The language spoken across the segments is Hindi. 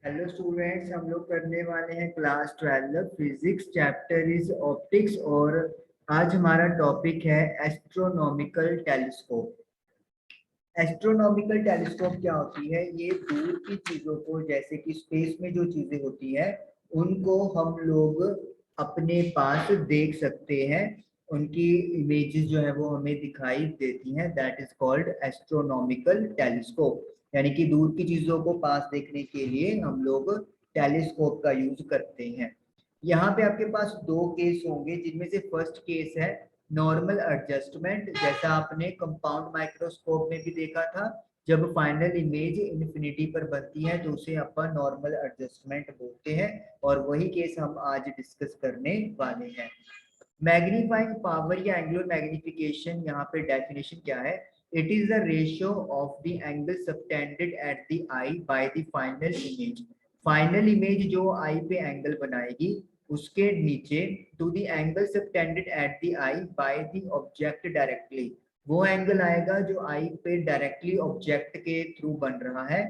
हेलो स्टूडेंट्स, हम लोग करने वाले हैं class 12 physics, chapter is optics. और आज हमारा टॉपिक है एस्ट्रोनॉमिकल टेलीस्कोप। एस्ट्रोनॉमिकल टेलीस्कोप क्या होती है? ये दूर की चीजों को, जैसे कि स्पेस में जो चीजें होती है, उनको हम लोग अपने पास देख सकते हैं। उनकी इमेजेस जो है वो हमें दिखाई देती हैं। That is called astronomical telescope. यानी कि दूर की चीजों को पास देखने के लिए हम लोग टेलीस्कोप का यूज करते हैं। यहाँ पे आपके पास दो केस होंगे, जिनमें से फर्स्ट केस है नॉर्मल एडजस्टमेंट, जैसा आपने कंपाउंड माइक्रोस्कोप में भी देखा था। जब फाइनल इमेज इन्फिनिटी पर बनती है तो उसे अपन नॉर्मल एडजस्टमेंट बोलते हैं, और वही केस हम आज डिस्कस करने वाले हैं। मैग्नीफाइंग पावर या एंगुलर मैग्निफिकेशन, यहाँ पे डेफिनेशन क्या है? It is the ratio of the angle subtended at the eye by the final image. Final image जो आई पे एंगल बनाएगी, उसके नीचे to the angle subtended at the eye by the object directly. वो एंगल आएगा जो आई पे डायरेक्टली ऑब्जेक्ट के थ्रू बन रहा है।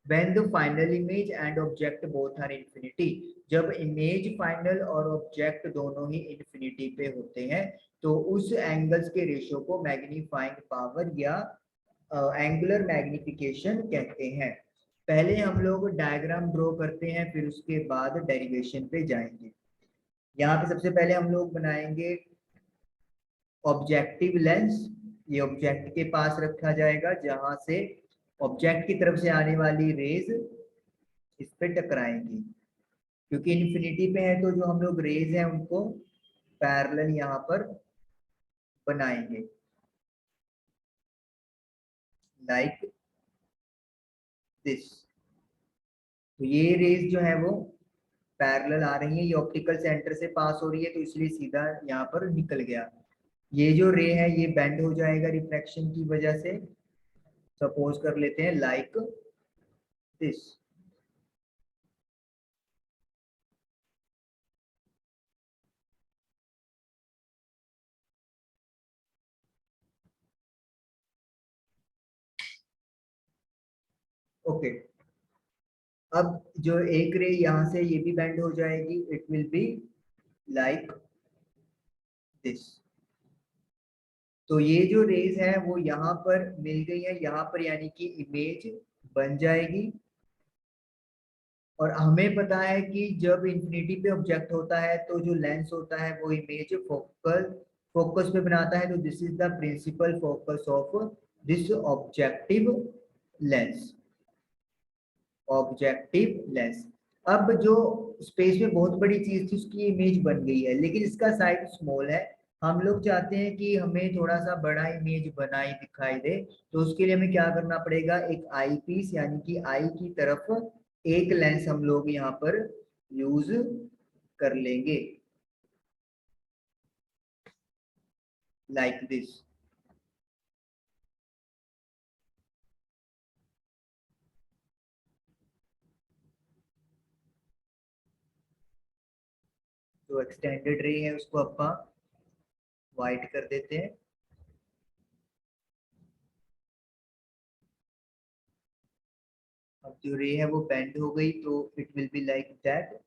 when the final image and object both are infinity, जब इमेज फाइनल और ऑब्जेक्ट दोनों ही इन्फिनिटी पे होते हैं, तो उस एंगल्स के रेशियो को मैग्नीफाइंग पावर या एंगुलर मैग्निफिकेशन कहते हैं। पहले हम लोग डायग्राम ड्रॉ करते हैं, फिर उसके बाद डेरिवेशन पे जाएंगे। यहाँ पे सबसे पहले हम लोग बनाएंगे ऑब्जेक्टिव लेंस। ये ऑब्जेक्ट के पास रखा जाएगा, जहां से ऑब्जेक्ट की तरफ से आने वाली रेज इस पे टकराएंगी। क्योंकि इन्फिनिटी पे है तो जो हम लोग रेज हैं उनको पैरेलल यहाँ पर बनाएंगे, लाइक दिस। तो ये रेज जो है वो पैरेलल आ रही है, ये ऑप्टिकल सेंटर से पास हो रही है, तो इसलिए सीधा यहाँ पर निकल गया। ये जो रे है ये बेंड हो जाएगा रिफ्रैक्शन की वजह से। सपोज कर लेते हैं लाइक दिस। ओके, अब जो एक रे यहाँ से ये भी बेंड हो जाएगी, it will be like this. तो ये जो रेज है वो यहाँ पर मिल गई है यहाँ पर, यानी कि इमेज बन जाएगी। और हमें पता है कि जब इंफिनिटी पे ऑब्जेक्ट होता है तो जो लेंस होता है वो इमेज फोकस पे बनाता है। तो this is the principal focus of this lens objective lens. अब जो स्पेस में बहुत बड़ी चीज थी उसकी इमेज बन गई है, लेकिन इसका साइज स्मॉल है। हम लोग चाहते हैं कि हमें थोड़ा सा बड़ा इमेज बनाई दिखाई दे, तो उसके लिए हमें क्या करना पड़ेगा? एक आई पीस यानी कि आई की तरफ एक लेंस हम लोग यहाँ पर यूज कर लेंगे, लाइक दिस। जो एक्सटेंडेड रे है उसको अपन वाइट कर देते हैं। अब जो रे है वो बेंड हो गई, तो it will be like that.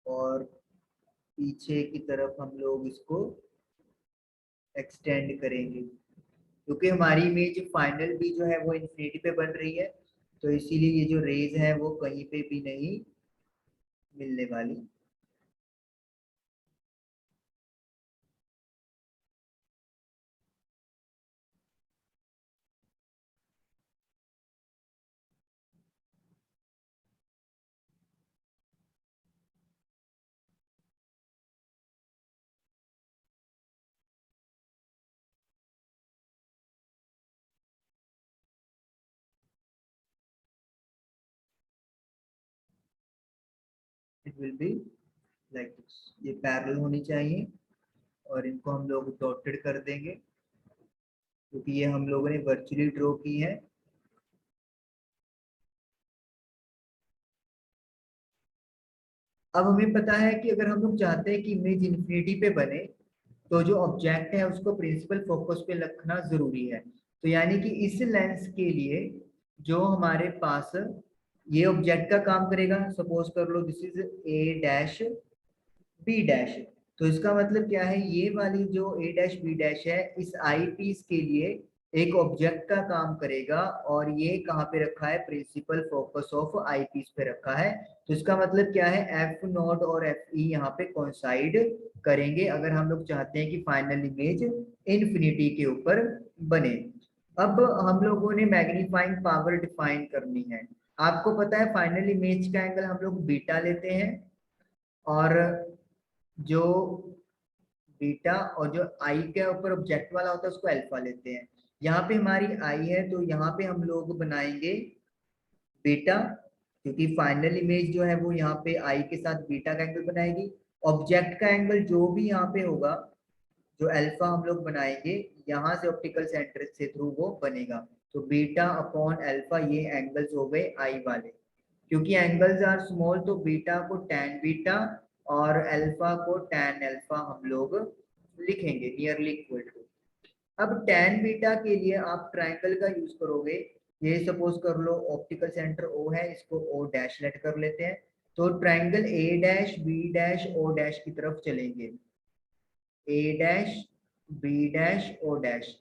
और पीछे की तरफ हम लोग इसको एक्सटेंड करेंगे, क्योंकि हमारी इमेज फाइनल भी जो है वो इन्फिनिटी पे बन रही है, तो इसीलिए ये जो रेज है वो कहीं पे भी नहीं मिलने वाली। It will be like this. ये पैरेलल होनी चाहिए, और इनको हम लोग डॉटेड कर देंगे, क्योंकि ये हम लोगों ने वर्चुअली ड्रॉ की है। अब हमें पता है कि अगर हम लोग चाहते हैं कि इमेज इन्फिनिटी पे बने, तो जो ऑब्जेक्ट है उसको प्रिंसिपल फोकस पे रखना जरूरी है। तो यानी कि इस लेंस के लिए जो हमारे पास ये ऑब्जेक्ट का काम करेगा, सपोज कर लो this is A dash B dash. तो इसका मतलब क्या है, ये वाली जो ए डैश बी डैश है इस आई पीस के लिए एक ऑब्जेक्ट का काम करेगा, और ये कहाँ पे रखा है, principal focus of eyepiece पे रखा है। तो इसका मतलब क्या है, एफ नोट और एफ ई यहाँ पे कोइंसाइड करेंगे अगर हम लोग चाहते हैं कि फाइनल इमेज इन्फिनिटी के ऊपर बने। अब हम लोगों ने मैग्नीफाइंग पावर डिफाइन करनी है। आपको पता है फाइनल इमेज का एंगल हम लोग बीटा लेते हैं, और जो बीटा और जो आई के ऊपर ऑब्जेक्ट वाला होता है उसको अल्फा लेते हैं। यहाँ पे हमारी आई है तो यहाँ पे हम लोग बनाएंगे बीटा, क्योंकि फाइनल इमेज जो है वो यहाँ पे आई के साथ बीटा का एंगल बनाएगी। ऑब्जेक्ट का एंगल जो भी यहाँ पे होगा, जो अल्फा हम लोग बनाएंगे, यहाँ से ऑप्टिकल सेंटर से थ्रू वो बनेगा। तो बीटा अपॉन अल्फा ये एंगल्स हो गए आई वाले। क्योंकि एंगल्स आर स्मॉल तो बीटा को टैन बीटा और अल्फा को टैन अल्फा हम लोग लिखेंगे नियरली इक्वल टू। अब टैन बीटा के लिए आप ट्राइंगल का यूज करोगे। ये सपोज कर लो ऑप्टिकल सेंटर ओ है, इसको ओ डैश लेट कर लेते हैं। तो triangle A dash B dash O dash की तरफ चलेंगे, A dash B dash O dash.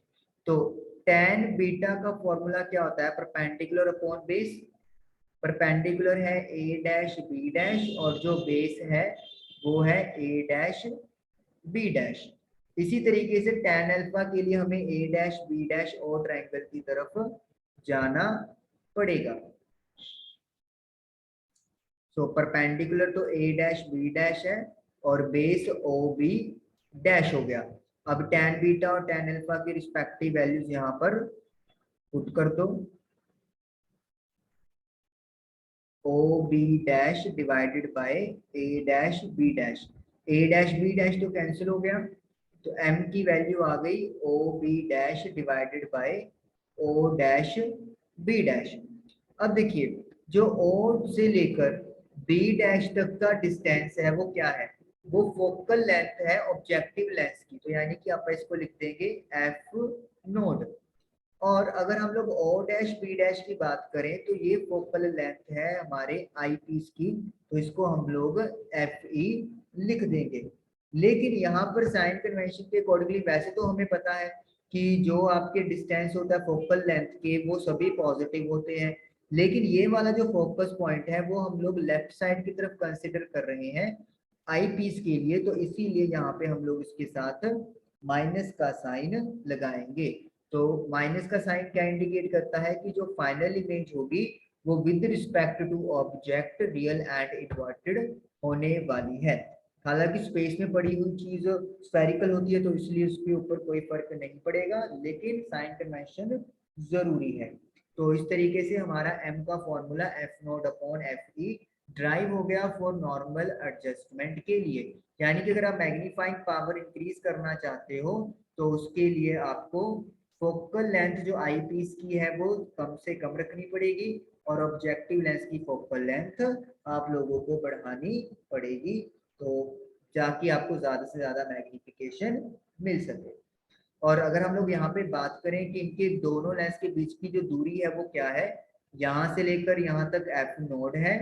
तो टैन बीटा का फॉर्मूला क्या होता है, परपेंडिकुलर अपॉन बेस। परपेंडिकुलर है ए डैश बी डैश और जो बेस है वो है ए डैश बी डैश। इसी तरीके से टैन अल्फा के लिए हमें ए डैश बी डैश और ट्रायंगल की तरफ जाना पड़ेगा। सो परपेंडिकुलर तो ए डैश बी डैश है और बेस ओ बी डैश हो गया। अब टैन बीटा और टैन अल्फा की रिस्पेक्टिव वैल्यूज यहाँ पर पुट कर दो। O B dash divided by A dash B dash. A dash B dash तो कैंसिल हो गया, तो m की वैल्यू आ गई O B dash divided by O dash B dash. अब देखिए जो o से लेकर b डैश तक का डिस्टेंस है वो क्या है, वो फोकल लेंथ है ऑब्जेक्टिव लेंस की। तो यानी कि आप इसको लिख देंगे एफ नोड। और अगर हम लोग ओ डैश बी डैश की बात करें तो ये फोकल लेंथ है हमारे आई पीस की, तो इसको हम लोग एफ ई लिख देंगे। लेकिन यहाँ पर साइन कन्वेंशन के अकॉर्डिंगली वैसे तो हमें पता है कि जो आपके डिस्टेंस होता है फोकल लेंथ के वो सभी पॉजिटिव होते हैं, लेकिन ये वाला जो फोकस पॉइंट है वो हम लोग लेफ्ट साइड की तरफ कंसिडर कर रहे हैं आई पीस के लिए, तो इसीलिए यहाँ पे हम लोग इसके साथ माइनस का साइन लगाएंगे। तो माइनस का साइन क्या इंडिकेट करता है कि जो फाइनल इमेज होगी वो with respect to object real and inverted होने वाली है। हालांकि स्पेस में पड़ी हुई चीज स्फेरिकल होती है तो इसलिए उसके ऊपर कोई फर्क नहीं पड़ेगा, लेकिन साइन कन्वेंशन जरूरी है। तो इस तरीके से हमारा m का formula F naught upon F E drive हो गया फॉर नॉर्मल एडजस्टमेंट के लिए। यानी कि अगर आप मैग्नीफाइंग पावर इंक्रीज करना चाहते हो तो उसके लिए आपको फोकल लेंथ जो आई पीस की है वो कम से कम रखनी पड़ेगी, और ऑब्जेक्टिव लेंस की फोकल लेंथ आप लोगों को बढ़ानी पड़ेगी, तो ताकि आपको ज्यादा से ज्यादा मैग्निफिकेशन मिल सके। और अगर हम लोग यहाँ पे बात करें कि इनके दोनों लेंस के बीच की जो दूरी है वो क्या है, यहाँ से लेकर यहाँ तक एफ नोड है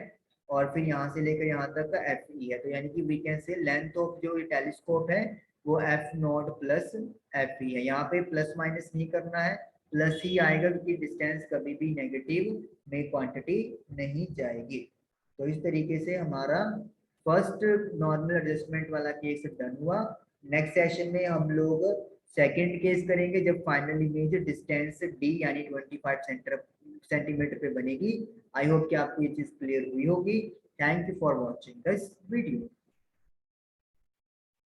और फिर यहाँ से लेकर यहाँ तक का एफ ई है। तो यानी कि we can say length of जो टेलीस्कोप है वो F naught plus F E है। यहाँ पे प्लस माइनस नहीं करना है, प्लस ही आएगा क्योंकि डिस्टेंस कभी भी नेगेटिव में क्वांटिटी नहीं जाएगी। तो इस तरीके से हमारा फर्स्ट नॉर्मल एडजस्टमेंट वाला केस डन हुआ। नेक्स्ट सेशन में हम लोग सेकेंड केस करेंगे जब फाइनल इमेज डिस्टेंस डी यानी 25 सेंटीमीटर पे बनेगी। आई होप कि आपको ये चीज क्लियर हुई होगी। Thank you for watching this video.